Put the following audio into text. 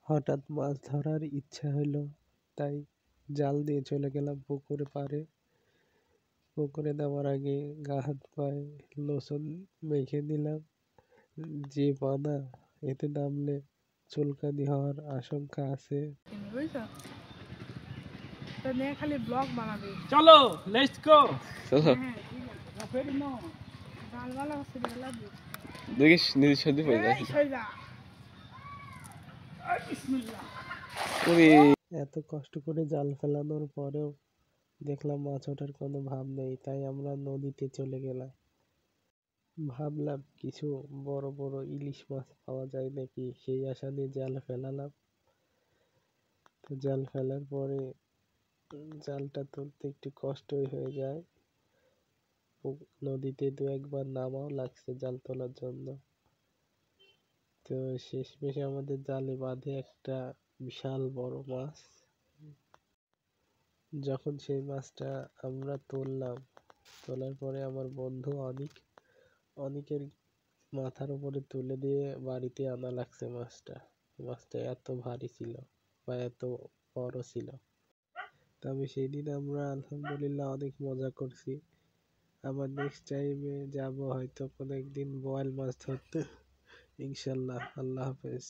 হঠাৎ মাছ ধরার ইচ্ছা হলো, তাই জাল দিয়ে চলে গেলাম পুকুরে পাড়ে। পুকুরে নামার আগে গা হাত পায়ে লোশন মেখে নিলাম। যে বানা, এতে নামলে চুলকানি হওয়ার আশঙ্কা আছে। বুঝছো, তো নিয়ে খালি ব্লগ বানাবি। চলো লেটস গো। চলো ডালওয়ালা হসপিটাল দেখিস নিজের সর্দি পড়ে যায়। এত কষ্ট করে জাল ফেলানোর পরেও দেখলাম মাছ ওঠার কোনো ভাব নেই, তাই আমরা নদীতে চলে গেলাম। ভাবলাম কিছু বড় বড় ইলিশ মাছ পাওয়া যায় নাকি, সেই আশা নিয়ে জাল ফেলালাম। তো জাল ফেলার পরে জালটা তুলতে একটু কষ্টই হয়ে যায়। নদীতে দু একবার নামাও লাগছে জাল তোলার জন্য। তো শেষমেশে আমাদের জালে বাঁধে একটা বিশাল বড় মাছ। যখন সেই মাছটা আমরা তুললাম, তোলার পরে আমার বন্ধু অনিকের মাথার উপরে তুলে দিয়ে বাড়িতে আনা লাগছে মাছটা। মাছটা এত ভারী ছিল বা এত বড় ছিল। তবে সেই দিন আমরা আলহামদুলিল্লাহ অনেক মজা করছি। আবার নেক্সট টাইমে যাব হয়তো কোনো একদিন বোয়াল মাছ ধরতে, ইনশাল্লাহ। আল্লাহ হাফেজ।